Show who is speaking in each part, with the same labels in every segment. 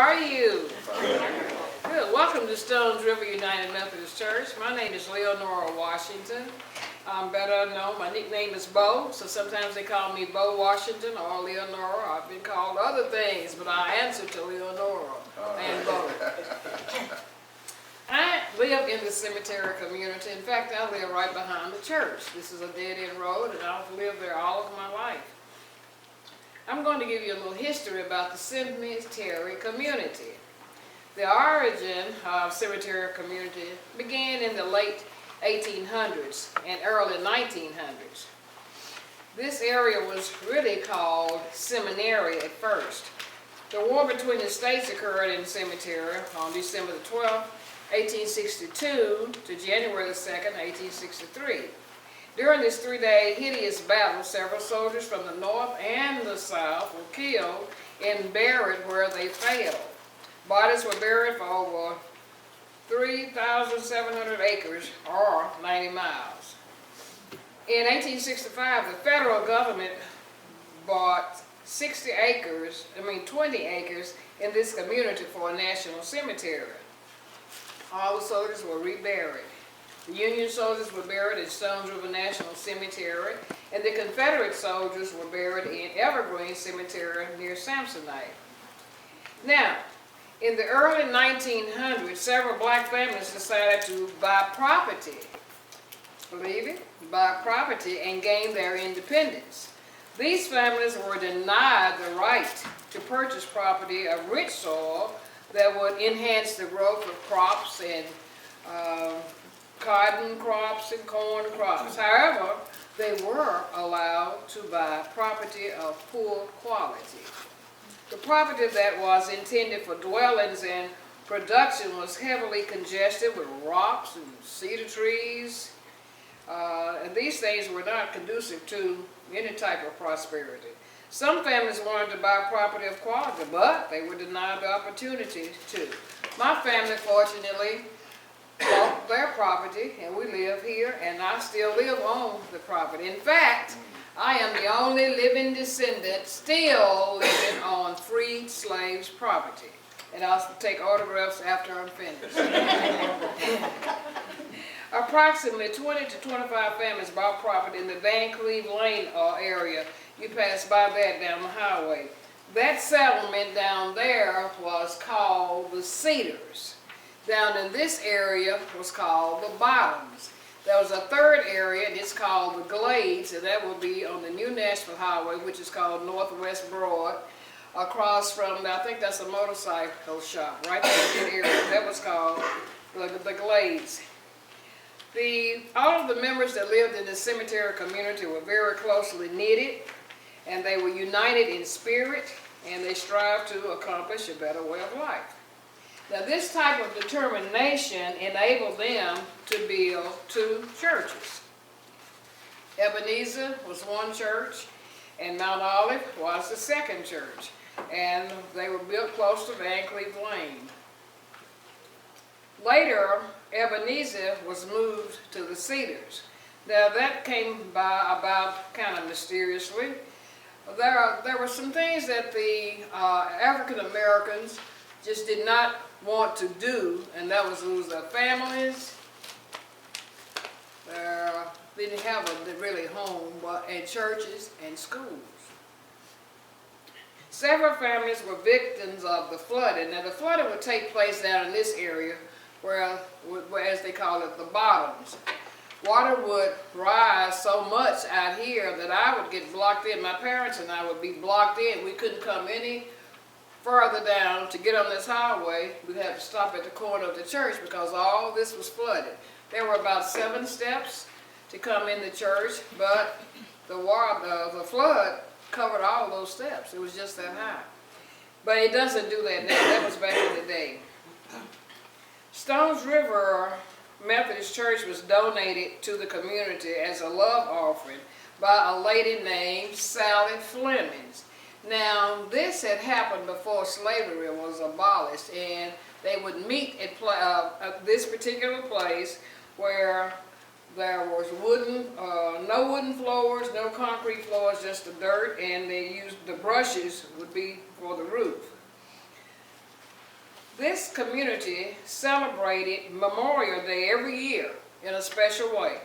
Speaker 1: are you? Good. Welcome to Stones River United Methodist Church. My name is Leonora Washington. I'm better known. My nickname is Bo, so sometimes they call me Bo Washington or Leonora. I've been called other things, but I answer to Leonora and Bo. I live in the cemetery community. In fact, I live right behind the church. This is a dead-end road, and I've lived there all of my life. I'm going to give you a little history about the cemetery community. The origin of cemetery community began in the late 1800s and early 1900s. This area was really called Seminary at first. The war between the states occurred in the cemetery on December the 12th, 1862 to January the 2nd, 1863. During this three-day hideous battle, several soldiers from the north and the south were killed and buried where they fell. Bodies were buried for over 3,700 acres, or 90 miles. In 1865, the federal government bought 20 acres in this community for a national cemetery. All the soldiers were reburied. The Union soldiers were buried at Stones River National Cemetery, and the Confederate soldiers were buried in Evergreen Cemetery near Samsonite. Now, in the early 1900s, several black families decided to buy property, believe it, buy property and gain their independence. These families were denied the right to purchase property of rich soil that would enhance the growth of crops and cotton crops and corn crops. However, they were allowed to buy property of poor quality. The property that was intended for dwellings and production was heavily congested with rocks and cedar trees. And these things were not conducive to any type of prosperity. Some families wanted to buy property of quality, but they were denied the opportunity to. My family, fortunately, bought their property, and we live here, and I still live on the property. In fact, I am the only living descendant still living on freed slaves' property. And I'll take autographs after I'm finished. Approximately 20 to 25 families bought property in the Van Cleve Lane area. You pass by that down the highway. That settlement down there was called the Cedars. Down in this area was called the Bottoms. There was a third area, and it's called the Glades, and that will be on the New Nashville Highway, which is called Northwest Broad, across from, I think that's a motorcycle shop, right there in that area. That was called the Glades. All of the members that lived in the cemetery community were very closely knitted, and they were united in spirit, and they strived to accomplish a better way of life. Now, this type of determination enabled them to build two churches. Ebenezer was one church, and Mount Olive was the second church, and they were built close to Van Cleve Lane. Later, Ebenezer was moved to the Cedars. Now, that came about kind of mysteriously. There were some things that the African Americans just did not want to do, and that was lose their families. They didn't have a really home, and churches and schools. Several families were victims of the flooding. Now, the flooding would take place down in this area, where as they call it, the Bottoms. Water would rise so much out here that I would get blocked in. My parents and I would be blocked in. We couldn't come any further down to get on this highway. We'd have to stop at the corner of the church because all this was flooded. There were about 7 steps to come in the church, but the flood covered all those steps. It was just that high. But it doesn't do that now. That was back in the day. Stones River Methodist Church was donated to the community as a love offering by a lady named Sally Flemings. Now, this had happened before slavery was abolished, and they would meet at this particular place where there was no wooden floors, no concrete floors, just the dirt, and they used the brushes would be for the roof. This community celebrated Memorial Day every year in a special way.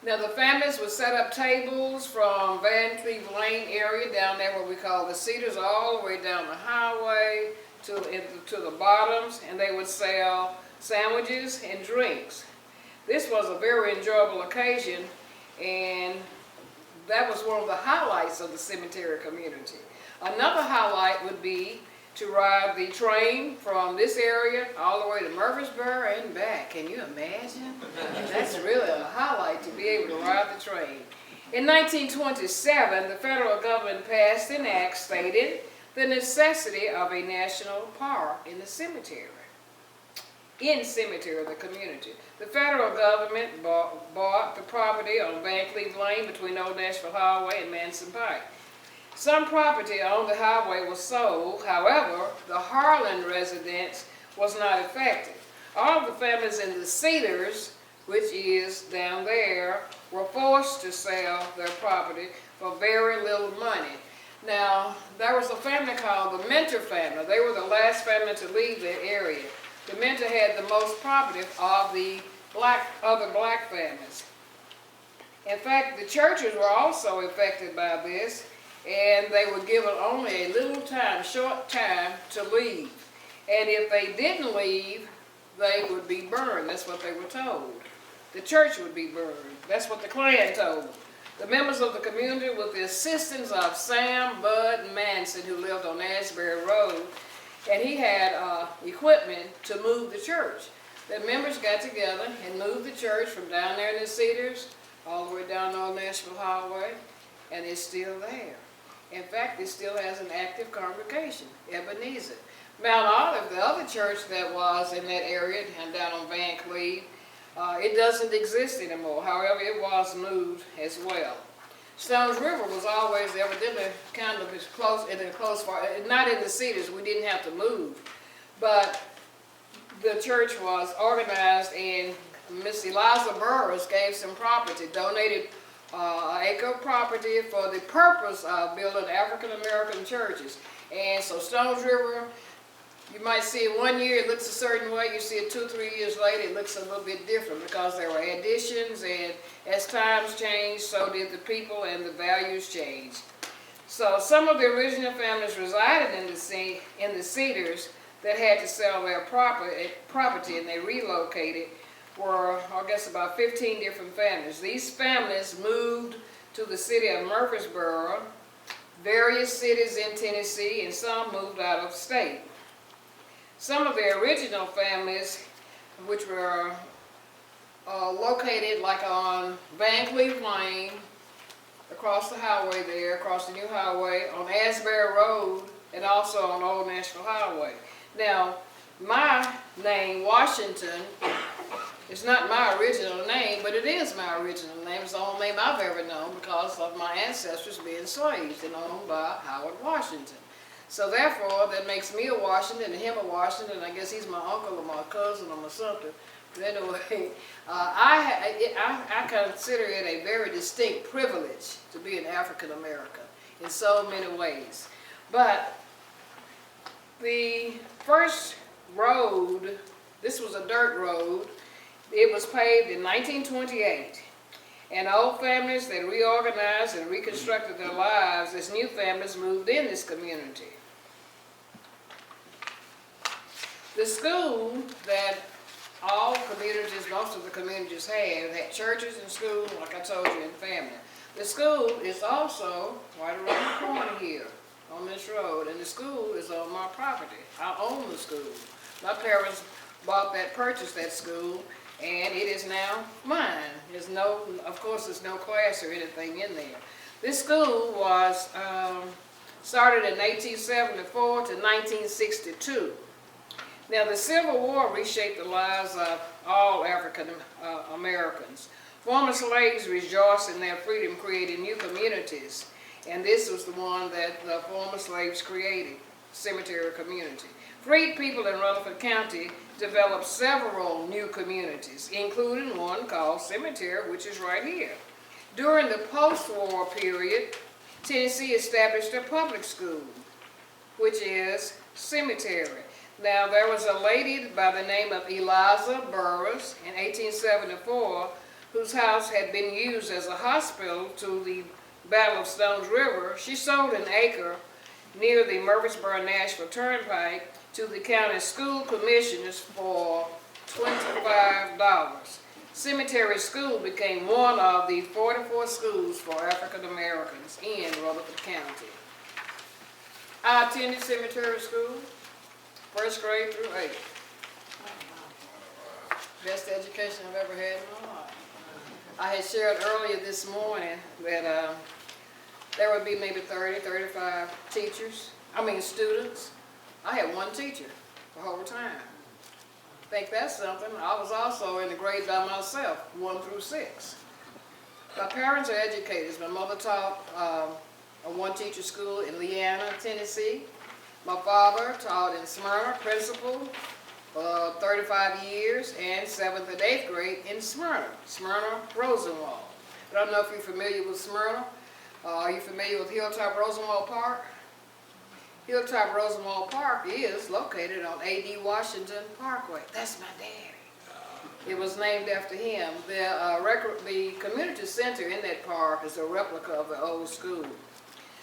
Speaker 1: Now the families would set up tables from Van Cleve Lane area down there what we call the Cedars all the way down the highway to the bottoms, and they would sell sandwiches and drinks. This was a very enjoyable occasion, and that was one of the highlights of the cemetery community. Another highlight would be to ride the train from this area all the way to Murfreesboro and back. Can you imagine? That's really a highlight to be able to ride the train. In 1927, the federal government passed an act stating the necessity of a national park in the cemetery. The community. The federal government bought the property on Van Cleve Lane between Old Nashville Highway and Manson Pike. Some property on the highway was sold. However, the Harlan residence was not affected. All of the families in the Cedars, which is down there, were forced to sell their property for very little money. Now, there was a family called the Mentor family. They were the last family to leave that area. The Mentor had the most property of the other black families. In fact, the churches were also affected by this, and they were given only a little time, short time, to leave. And if they didn't leave, they would be burned. That's what they were told. The church would be burned. That's what the Klan told them. The members of the community, with the assistance of Sam Bud Manson, who lived on Asbury Road, and he had equipment to move the church. The members got together and moved the church from down there in the Cedars all the way down the Old Nashville Highway, and it's still there. In fact, it still has an active congregation, Ebenezer. Mount Olive, the other church that was in that area and down on Van Cleve, it doesn't exist anymore. However, it was moved as well. Stones River was always evidently kind of not in the Cedars. We didn't have to move, but the church was organized, and Miss Eliza Burris gave some property, donated an acre of property for the purpose of building African American churches. And so Stones River, you might see it one year, it looks a certain way. You see it 2 or 3 years later, it looks a little bit different because there were additions, and as times changed, so did the people and the values changed. So some of the original families resided in the Cedars that had to sell their property, and they relocated, were, I guess, about 15 different families. These families moved to the city of Murfreesboro, various cities in Tennessee, and some moved out of state. Some of the original families, which were located like on Van Cleve Lane, across the highway there, across the new highway, on Asbury Road, and also on Old Nashville Highway. Now, my name, Washington, is not my original name, but it is my original name. It's the only name I've ever known because of my ancestors being slaves and owned by Howard Washington. So therefore, that makes me a Washington and him a Washington. I guess he's my uncle or my cousin or my something. But anyway, I consider it a very distinct privilege to be an African American in so many ways. But the first road, this was a dirt road. It was paved in 1928. And old families that reorganized and reconstructed their lives as new families moved in this community. The school that all communities, most of the communities had churches and schools, like I told you, and family. The school is also right around the corner here on this road, and the school is on my property. I own the school. My parents purchased that school, and it is now mine. There's no, of course, there's no class or anything in there. This school was started in 1874 to 1962. Now, the Civil War reshaped the lives of all African Americans. Former slaves rejoiced in their freedom, creating new communities, and this was the one that the former slaves created, cemetery community. Freed people in Rutherford County developed several new communities, including one called Cemetery, which is right here. During the post-war period, Tennessee established a public school, which is Cemetery. Now, there was a lady by the name of Eliza Burris in 1874 whose house had been used as a hospital to the Battle of Stones River. She sold an acre near the Murfreesboro-Nashville Turnpike to the county school commissioners for $25. Cemetery School became one of the 44 schools for African Americans in Rutherford County. I attended cemetery school, first grade through 8th. Best education I've ever had in my life. I had shared earlier this morning that there would be maybe 30, 35 students. I had one teacher the whole time. Think that's something. I was also in the grade by myself, 1 through 6. My parents are educators. My mother taught a one-teacher school in Leanna, Tennessee. My father taught in Smyrna, principal, 35 years, and 7th and 8th grade in Smyrna, Rosenwald. I don't know if you're familiar with Smyrna. Are you familiar with Hilltop Rosenwald Park? Hilltop Rosenwald Park is located on A.D. Washington Parkway. That's my daddy. It was named after him. The community center in that park is a replica of the old school.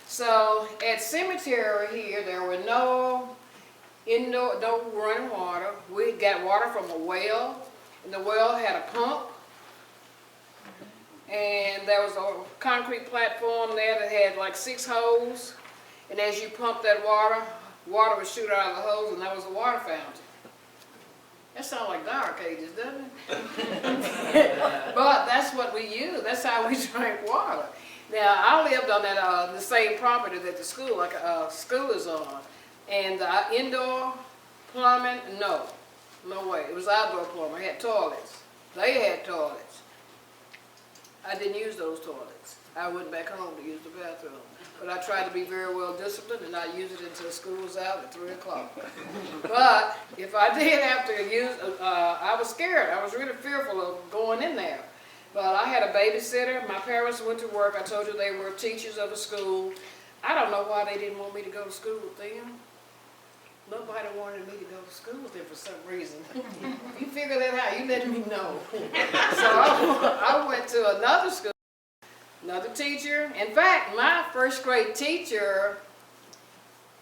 Speaker 1: So at cemetery here, there were no running water. We got water from a well, and the well had a pump. And there was a concrete platform there that had like 6 holes. And as you pump that water would shoot out of the hose, and that was a water fountain. That sounds like Dark Ages, doesn't it? But that's what we used. That's how we drank water. Now, I lived on that the same property that the school is on. And indoor plumbing, no way. It was outdoor plumbing. It had toilets. They had toilets. I didn't use those toilets. I went back home to use the bathroom. But I tried to be very well disciplined and not use it until school was out at 3 o'clock. But if I did have to use, I was scared. I was really fearful of going in there. But I had a babysitter. My parents went to work. I told you they were teachers of the school. I don't know why they didn't want me to go to school with them. Nobody wanted me to go to school with them for some reason. You figure that out, you let me know. So I went to another school. Another teacher. In fact, my first grade teacher,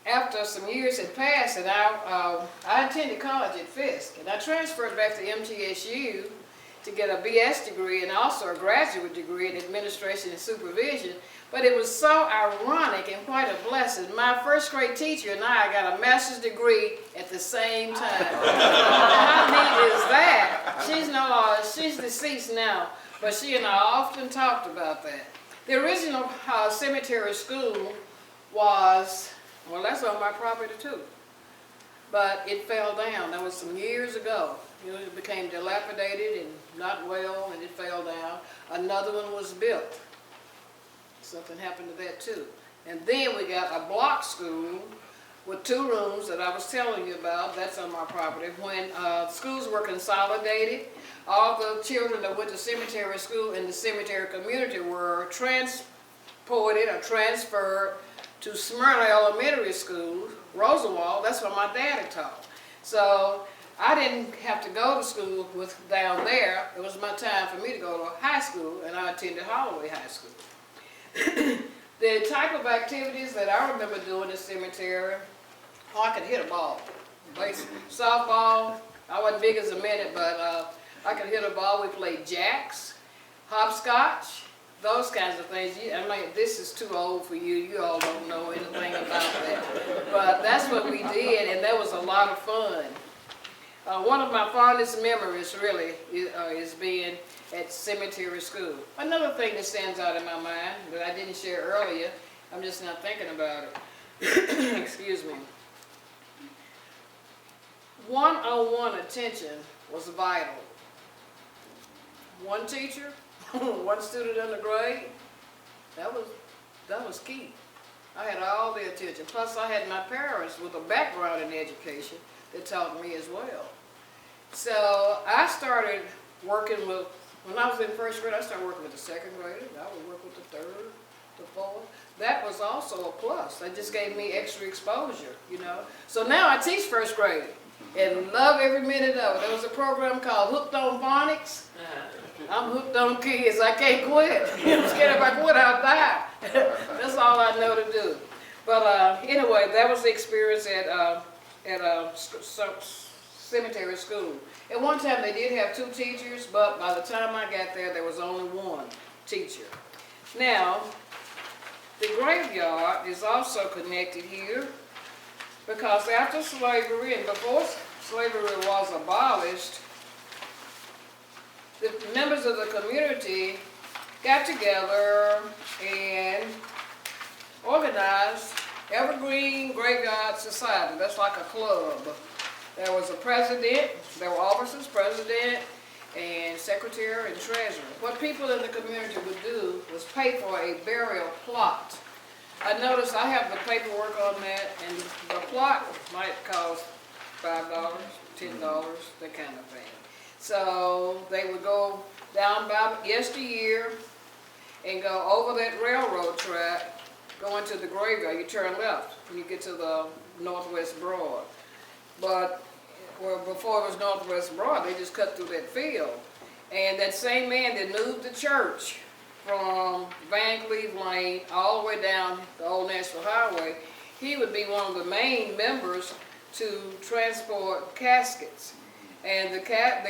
Speaker 1: after some years had passed, and I attended college at Fisk, and I transferred back to MTSU to get a BS degree and also a graduate degree in administration and supervision. But it was so ironic and quite a blessing. My first grade teacher and I got a master's degree at the same time. How neat is that? She's deceased now, but she and I often talked about that. The original cemetery school was, well, that's on my property too, but it fell down. That was some years ago. It became dilapidated and not well, and it fell down. Another one was built. Something happened to that too. And then we got a block school with 2 rooms that I was telling you about. That's on my property. When schools were consolidated, all the children that went to cemetery school in the cemetery community were transported or transferred to Smyrna Elementary School, Rosenwald. That's where my dad had taught. So I didn't have to go to school down there. It was my time for me to go to high school, and I attended Holloway High School. The type of activities that I remember doing in the cemetery, I could hit a ball. Softball, I wasn't big as a minute, but I could hit a ball. We played jacks, hopscotch, those kinds of things. I mean, this is too old for you. You all don't know anything about that. But that's what we did, and that was a lot of fun. One of my fondest memories, really, is being at cemetery school. Another thing that stands out in my mind that I didn't share earlier, I'm just not thinking about it. Excuse me. One-on-one attention was vital. One teacher, one student in the grade, that was key. I had all the attention. Plus I had my parents with a background in education that taught me as well. So I started working with, when I was in first grade, I started working with the second graders. I would work with the third, the fourth. That was also a plus. That just gave me extra exposure, you know. So now I teach first grade. and love every minute of it. There was a program called Hooked on Phonics. I'm hooked on kids. I can't quit. I'm scared if I quit, I'll die. That's all I know to do. But anyway, that was the experience at cemetery school. At one time they did have 2 teachers, but by the time I got there, there was only 1 teacher. Now, the graveyard is also connected here because after slavery and before slavery was abolished, the members of the community got together and organized Evergreen Graveyard Society. That's like a club. There was a president, there were officers, president, and secretary and treasurer. What people in the community would do was pay for a burial plot. I noticed I have the paperwork on that, and the plot might cost $5, $10, that kind of thing. So they would go down by yesteryear and go over that railroad track, go into the graveyard. You turn left when you get to the Northwest Broad. But before it was Northwest Broad, they just cut through that field. And that same man that moved the church from Van Cleve Lane all the way down the Old Nashville Highway, he would be one of the main members to transport caskets. And the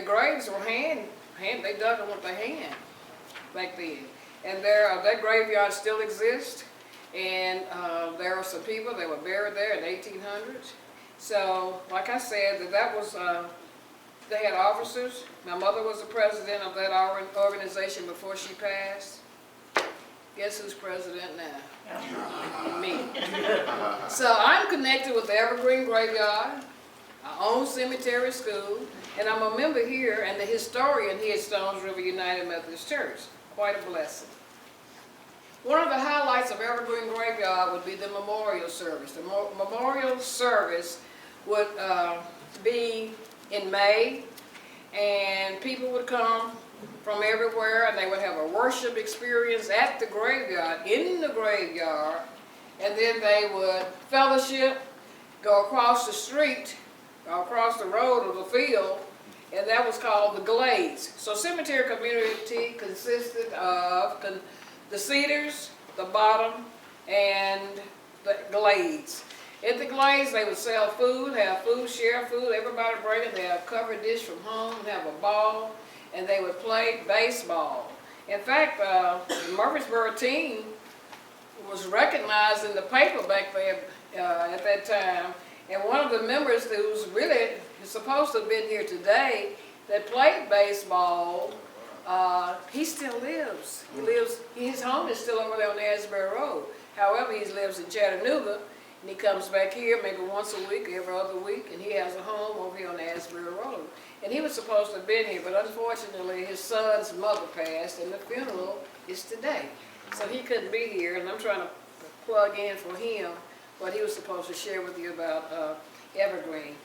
Speaker 1: graves were they dug them with their hand back then. And that graveyard still exists. And there are some people that were buried there in the 1800s. So, like I said, that was, they had officers. My mother was the president of that organization before she passed. Guess who's president now? Me. So I'm connected with the Evergreen Graveyard. I own Cemetery School, and I'm a member here and the historian here at Stones River United Methodist Church. Quite a blessing. One of the highlights of Evergreen Graveyard would be the memorial service. The memorial service would be in May, and people would come from everywhere, and they would have a worship experience at the graveyard, in the graveyard, and then they would fellowship, go across the street, go across the road or the field, and that was called the Glades. So cemetery community consisted of the Cedars, the Bottom, and the Glades. At the Glades, they would sell food, have food, share food, everybody bring it, they have covered dish from home, have a ball, and they would play baseball. In fact, the Murfreesboro team was recognized in the paper back there at that time, and one of the members who's really supposed to have been here today that played baseball, he still lives. His home is still over there on Asbury Road. However, he lives in Chattanooga, and he comes back here maybe once a week, every other week, and he has a home over here on Asbury Road. And he was supposed to have been here, but unfortunately his son's mother passed, and the funeral is today. So he couldn't be here, and I'm trying to plug in for him what he was supposed to share with you about Evergreen.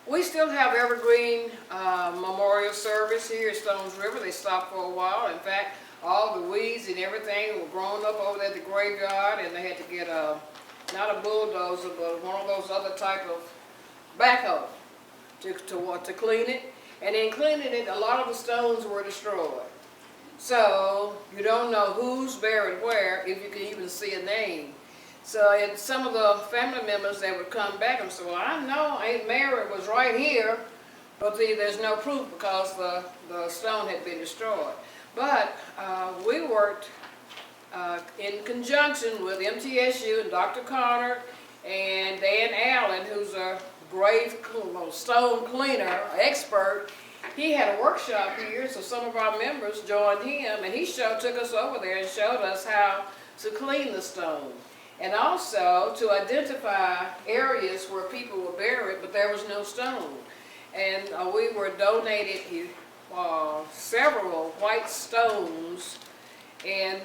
Speaker 1: We still have Evergreen Memorial Service here at Stones River. They stopped for a while. In fact, all the weeds and everything were growing up over there at the graveyard, and they had to get not a bulldozer, but one of those other type of backhoe to clean it. And in cleaning it, a lot of the stones were destroyed. So you don't know who's buried where, if you can even see a name. So and some of the family members that would come back and say, well, I know Aunt Mary was right here, but there's no proof because the stone had been destroyed. But we worked in conjunction with MTSU and Dr. Connor and Dan Allen, who's a stone cleaner expert. He had a workshop here, so some of our members joined him, and he took us over there and showed us how to clean the stone. And also to identify areas where people were buried, but there was no stone. And we were donated several white stones, and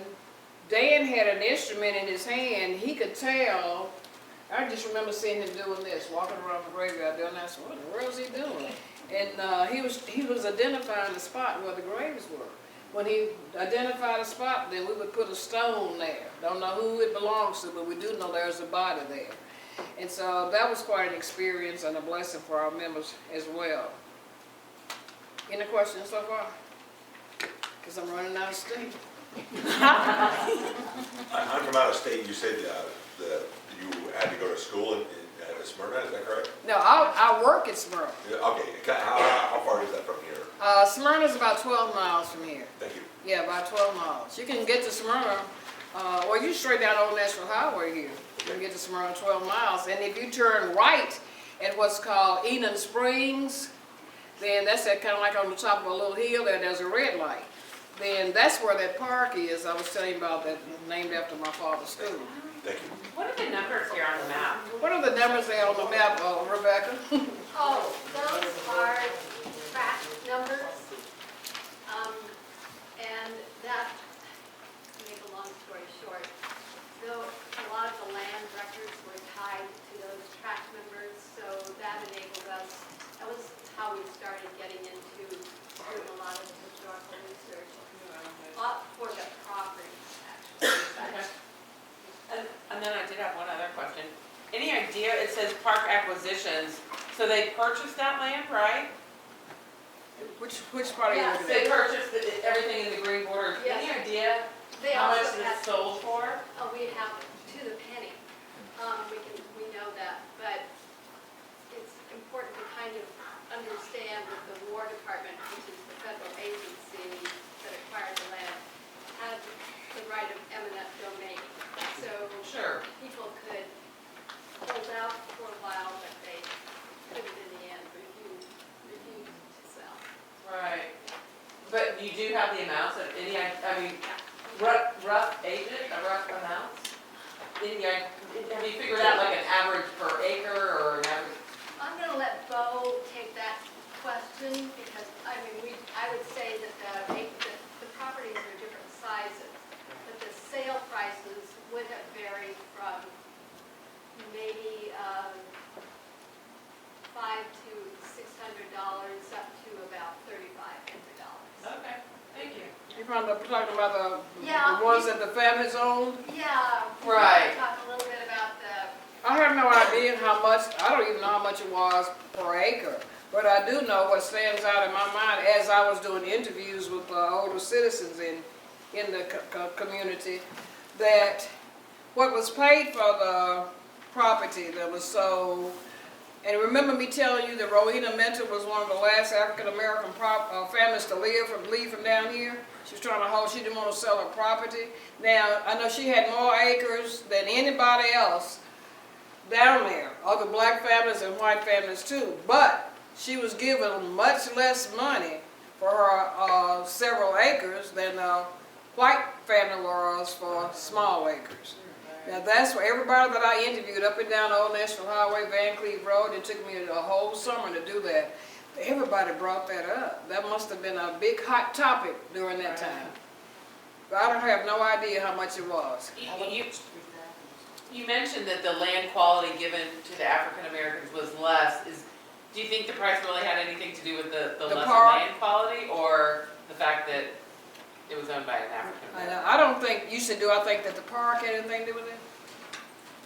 Speaker 1: Dan had an instrument in his hand. He could tell. I just remember seeing him doing this, walking around the graveyard doing that. So what in the world is he doing? And he was identifying the spot where the graves were. When he identified a spot, then we would put a stone there. Don't know who it belongs to, but we do know there's a body there. And so that was quite an experience and a blessing for our members as well. Any questions so far? Because I'm running out of steam.
Speaker 2: I'm from out of state. You said you had to go to school in Smyrna, is that correct?
Speaker 1: No, I work at Smyrna.
Speaker 2: Yeah, okay, how far is that from here?
Speaker 1: Smyrna's about 12 miles from here.
Speaker 2: Thank you.
Speaker 1: Yeah, about 12 miles. You can get to Smyrna, or you straight down Old Nashville Highway here. You can get to Smyrna 12 miles. And if you turn right at what's called Eden Springs, then that's that kind of like on the top of a little hill there, there's a red light. Then that's where that park is I was telling you about, that named after my father's school.
Speaker 2: Thank you.
Speaker 3: What are the numbers here on the map?
Speaker 1: What are the numbers there on the map, Rebecca?
Speaker 4: Oh, those are track numbers. And that, to make a long story short, though a lot of the land records were tied to those track numbers, so that enabled us, that was how we started getting into doing a lot of historical research for the properties, actually.
Speaker 3: And then I did have one other question. Any idea, it says park acquisitions, so they purchased that land, right?
Speaker 1: Which part are you
Speaker 4: Yes.
Speaker 1: looking
Speaker 3: They
Speaker 1: at?
Speaker 3: purchased everything in the green border.
Speaker 4: Yes.
Speaker 3: Any idea
Speaker 4: They
Speaker 3: how much
Speaker 4: also
Speaker 3: it
Speaker 4: had,
Speaker 3: sold for?
Speaker 4: we have to the penny. We know that, but it's important to kind of understand that the War Department, which is the federal agency that acquired the land, had the right of eminent domain. So
Speaker 3: Sure.
Speaker 4: people could hold out for a while, but they couldn't in the end refuse to sell.
Speaker 3: Right. But you do have the amounts of any, I mean, rough agent, rough amounts? Have you figured out like an average per acre or an average?
Speaker 4: I'm going to let Bo take that question because, I mean, I would say that the properties are different sizes, but the sale prices would have varied from maybe $500 to $600 up to about $3,500.
Speaker 3: Okay, thank you.
Speaker 1: You're talking about
Speaker 4: Yeah.
Speaker 1: the ones that the families own?
Speaker 4: Yeah.
Speaker 3: Right.
Speaker 4: Talk a little bit about the,
Speaker 1: I have no idea how much, I don't even know how much it was per acre. But I do know what stands out in my mind as I was doing interviews with older citizens in the community, that what was paid for the property that was sold, and remember me telling you that Rowena Mentor was one of the last African-American families to leave from down here? She was trying to hold, she didn't want to sell her property. Now, I know she had more acres than anybody else down there, other black families and white families too, but she was given much less money for her several acres than the white family was for small acres. Now that's where everybody that I interviewed up and down Old Nashville Highway, Van Cleve Road, it took me a whole summer to do that. Everybody brought that up. That must have been a big hot topic during that time. But I don't have no idea how much it was.
Speaker 3: You mentioned that the land quality given to the African Americans was less. Do you think the price really had anything to do with the lesser
Speaker 1: park?
Speaker 3: land quality, or the fact that it was owned by an African American?
Speaker 1: I don't think, you said, do I think that the park had anything to do with it?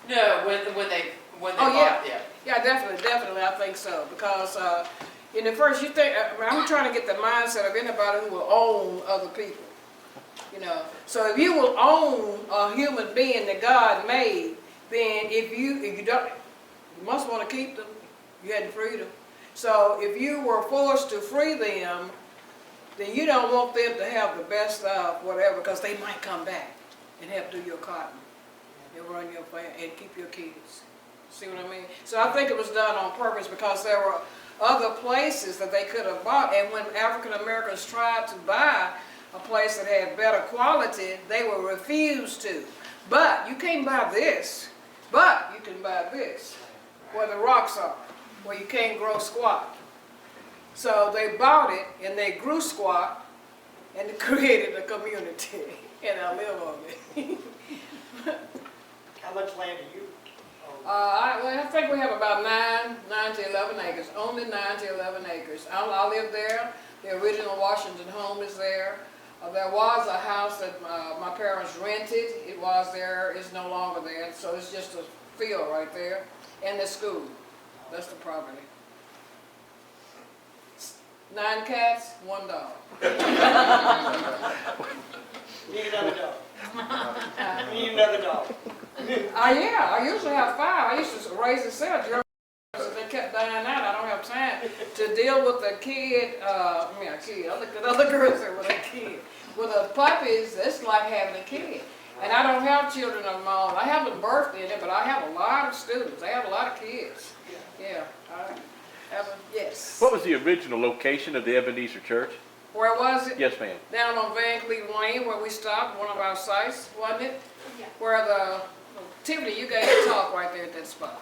Speaker 3: No, when they
Speaker 1: Oh,
Speaker 3: bought,
Speaker 1: Yeah, definitely, I think so, because in the first, you think, I'm trying to get the mindset of anybody who will own other people, you know. So if you will own a human being that God made, then if you don't, you must want to keep them, you had the freedom. So if you were forced to free them, then you don't want them to have the best of whatever, because they might come back and help do your cotton, and run your family, and keep your kids. See what I mean? So I think it was done on purpose, because there were other places that they could have bought, and when African Americans tried to buy a place that had better quality, they were refused to. But you can't buy this, but you can buy this, where the rocks are, where you can't grow squat. So they bought it, and they grew squat, and it created a community, and I live on it.
Speaker 5: How much land do you own?
Speaker 1: I think we have about 9 to 11 acres, only 9 to 11 acres. I live there. The original Washington home is there. There was a house that my parents rented. It was there. It's no longer there. So it's just a field right there, and the school. That's the property. 9 cats, 1 dog.
Speaker 5: Need another dog. Need another dog.
Speaker 1: Yeah, I usually have 5. I used to raise a set of German Shepherds, and they kept dying out. I don't have time to deal with the kid, I looked at other girls there with a kid. With the puppies, it's like having a kid. And I don't have children of my own. I haven't birthed any, but I have a lot of students. I have a lot of kids. Yeah, I have yes.
Speaker 6: What was the original location of the Ebenezer Church?
Speaker 1: Where was it?
Speaker 6: Yes, ma'am.
Speaker 1: Down on Van Cleve Lane where we stopped, one of our sites, wasn't it?
Speaker 4: Yeah.
Speaker 1: Where the, Tiffany, you gave a talk right there at that spot.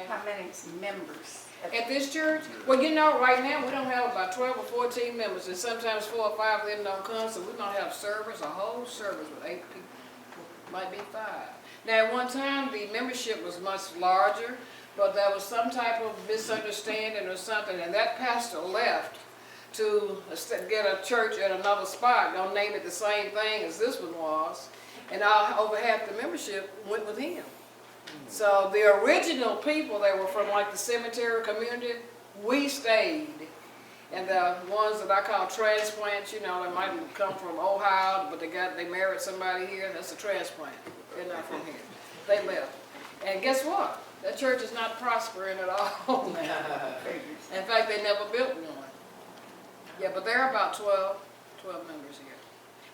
Speaker 7: How many members?
Speaker 1: At this church? Well, you know, right now, we don't have about 12 or 14 members, and sometimes 4 or 5 of them don't come, so we don't have service, a whole service with 8 people, might be 5. Now, at one time, the membership was much larger, but there was some type of misunderstanding or something, and that pastor left to get a church at another spot, don't name it the same thing as this one was, and over half the membership went with him. So the original people that were from like the cemetery community, we stayed. And the ones that I call transplants, you know, they might come from Ohio, but they married somebody here, that's a transplant. They're not from here. They left. And guess what? That church is not prospering at all now. In fact, they never built one. Yeah, but there are about 12 members here.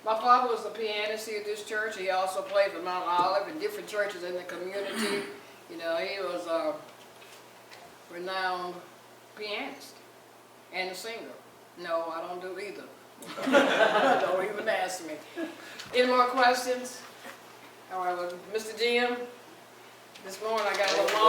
Speaker 1: My father was the pianist here at this church. He also played for Mount Olive and different churches in the community. You know, he was a renowned pianist and a singer. No, I don't do either. Don't even ask me. Any more questions? All right, well, Mr. Jim, this morning I got a little